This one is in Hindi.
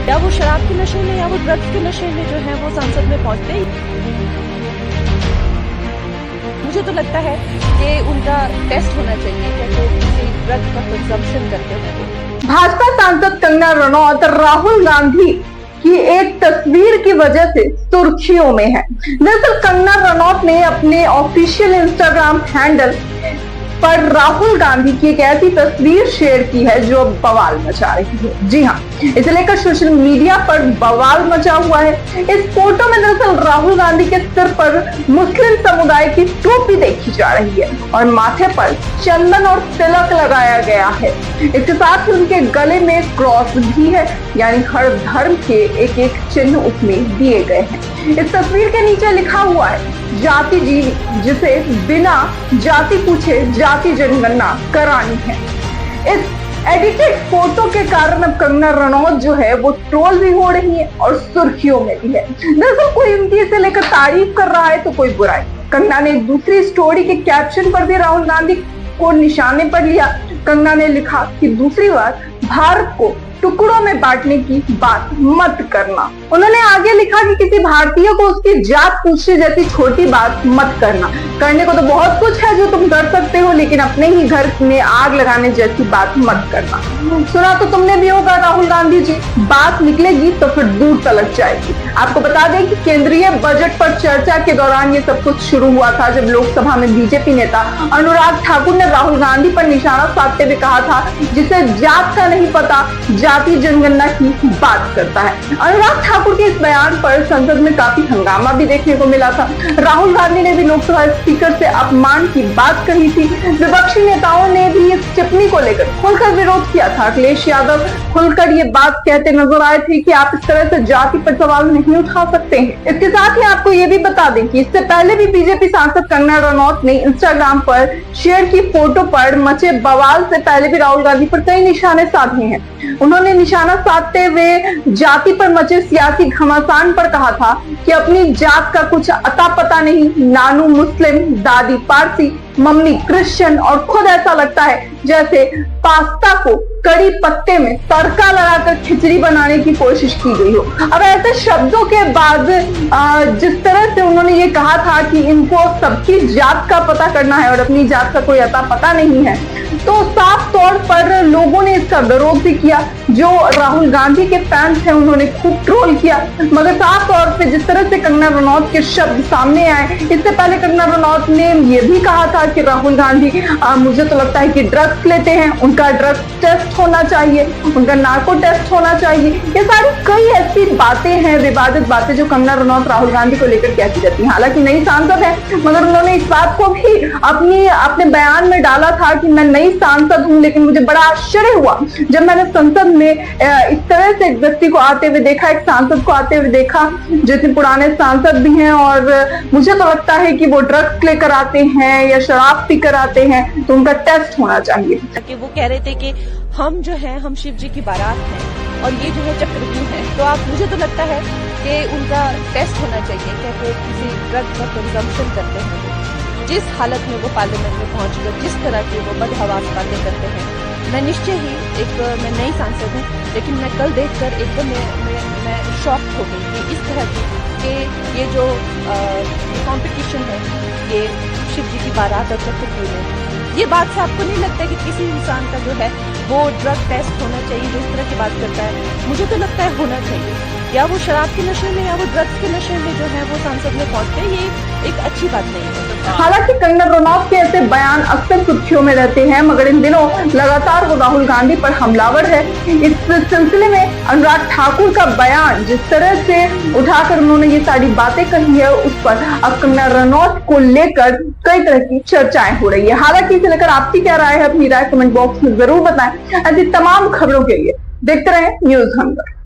या वो शराब के नशे में या वो ड्रग्स के नशे में जो है वो संसद में पहुंचते ही। मुझे तो लगता है कि उनका टेस्ट होना चाहिए कि वो किसी ड्रग का कंजम्पशन करते हैं। भाजपा सांसद कंगना रनौत राहुल गांधी की एक तस्वीर की वजह से सुर्खियों में है। दरअसल कंगना रनौत ने अपने ऑफिशियल इंस्टाग्राम हैंडल पर राहुल गांधी की एक ऐसी तस्वीर शेयर की है जो बवाल मचा रही है। जी हाँ, इसे लेकर सोशल मीडिया पर बवाल मचा हुआ है। इस फोटो में दरअसल राहुल गांधी के सिर पर मुस्लिम समुदाय की टोपी देखी जा रही है और माथे पर चंदन और तिलक लगाया गया है। इसके साथ ही उनके गले में क्रॉस भी है, यानी हर धर्म के एक एक चिन्ह उसमें दिए गए हैं। इस तस्वीर के नीचे लिखा हुआ है जाति जीवी, जिसे बिना जाति पूछे जाति जनगणना करानी है। इस एडिटेड फोटो के कारण अब कंगना रनौत जो है वो ट्रोल भी हो रही है और सुर्खियों में भी है। दरअसल कोई उनकी इसे लेकर तारीफ कर रहा है तो कोई बुराई। कंगना ने एक दूसरी स्टोरी के कैप्शन पर भी राहुल गांधी को निशाने पर लिया। कंगना ने लिखा कि दूसरी बार भारत को टुकड़ों में बांटने की बात मत करना। उन्होंने आगे लिखा कि किसी भारतीय को उसकी जात पूछने जैसी छोटी बात मत करना। करने को तो बहुत कुछ है जो तुम कर सकते हो, लेकिन अपने ही घर में आग लगाने जैसी बात मत करना। सुना तो तुमने भी होगा राहुल गांधी जी, बात निकलेगी तो फिर दूर तलक जाएगी। आपको बता दें कि केंद्रीय बजट पर चर्चा के दौरान ये सब कुछ शुरू हुआ था, जब लोकसभा में बीजेपी नेता अनुराग ठाकुर ने राहुल गांधी पर निशाना साधते हुए कहा था, जिसे जात का नहीं पता जाति जनगणना की बात करता है। अनुराग ठाकुर के इस बयान पर संसद में काफी हंगामा भी देखने को मिला था। राहुल गांधी ने भी लोकसभा स्पीकर से अपमान की बात कही थी। विपक्षी नेताओं ने भी इस टिप्पणी को लेकर खुलकर विरोध किया था। अखिलेश यादव खुलकर ये बात कहते नजर आए थे कि आप इस तरह से जाति पर सवाल नहीं उठा सकते हैं। इसके साथ ही आपको ये भी बता दें कि इससे पहले भी बीजेपी सांसद कंगना रनौत ने इंस्टाग्राम पर शेयर की फोटो पर मचे बवाल से पहले भी राहुल गांधी पर कई निशाने साधे हैं। उन्होंने निशाना साधते हुए जाति पर मचे सियासी घमासान पर कहा था कि अपनी जात का कुछ अता पता नहीं, नानू मुस्लिम, दादी पारसी, मम्मी क्रिश्चियन और खुद ऐसा लगता है जैसे पास्ता को कड़ी पत्ते में तड़का लगाकर खिचड़ी बनाने की कोशिश की गई हो। अब ऐसे शब्दों के बाद जिस तरह से उन्होंने ये कहा था कि इनको सबकी जात का पता करना है और अपनी जात का कोई अता पता नहीं है, तो साफ तौर पर लोगों ने इसका विरोध भी किया। जो राहुल गांधी के फैंस हैं उन्होंने खूब ट्रोल किया, मगर साफ तौर पे जिस तरह से कंगना रनौत के शब्द सामने आए, इससे पहले कंगना रनौत ने ये भी कहा था कि राहुल गांधी मुझे तो लगता है कि ड्रग्स लेते हैं, उनका ड्रग्स टेस्ट होना चाहिए, उनका नार्को टेस्ट होना चाहिए। ये सारी कई ऐसी बातें हैं, विवादित बातें जो कंगना रनौत राहुल गांधी को लेकर कहती रहती हैं। हालांकि नई सांसद है, मगर उन्होंने इस बात को भी अपने बयान में डाला था कि मैं नई सांसद हूं, लेकिन मुझे बड़ा आश्चर्य हुआ जब मैंने संसद में इस तरह से एक व्यक्ति को आते हुए देखा, एक सांसद को आते हुए देखा जो कि पुराने सांसद भी हैं, और मुझे तो लगता है कि वो ड्रग्स लेकर आते हैं या शराब पीकर आते हैं, तो उनका टेस्ट होना चाहिए। कि वो कह रहे थे कि हम जो है हम शिव जी की बारात हैं और ये जो है चक्रव्यूह है, तो मुझे तो लगता है कि उनका टेस्ट होना चाहिए कि वो किसी ड्रग का कंजम्पशन करते हैं। जिस हालत में वो पार्लियामेंट में पहुंचकर जिस तरह की वो बदहवास बातें करते हैं, मैं निश्चय ही मैं नई सांसद हूँ, लेकिन मैं कल देखकर एकदम मैं शॉक हो गई कि इस तरह की ये जो कंपटीशन है ये शिव जी की बारात और चक्रव्यूह है। ये बात से आपको नहीं लगता कि किसी इंसान का जो है वो ड्रग टेस्ट होना चाहिए जो इस तरह की बात करता है? मुझे तो लगता है होना चाहिए। या वो शराब के नशे में या वो ड्रग्स के नशे में जो है वो संसद में पहुंचते हैं, ये एक अच्छी बात नहीं है। हालांकि कंगना रनौत के ऐसे बयान अक्सर सुर्खियों में रहते हैं, मगर इन दिनों लगातार वो राहुल गांधी पर हमलावर है। इस सिलसिले में अनुराग ठाकुर का बयान जिस तरह से उठाकर उन्होंने ये सारी बातें कही है, उस पर अब कंगना रनौत को लेकर कई तरह की चर्चाएं हो रही है। हालांकि इसे लेकर आपकी क्या राय है, अपनी राय कमेंट बॉक्स में जरूर बताएं। ऐसी तमाम खबरों के लिए देखते रहें न्यूज हंगर।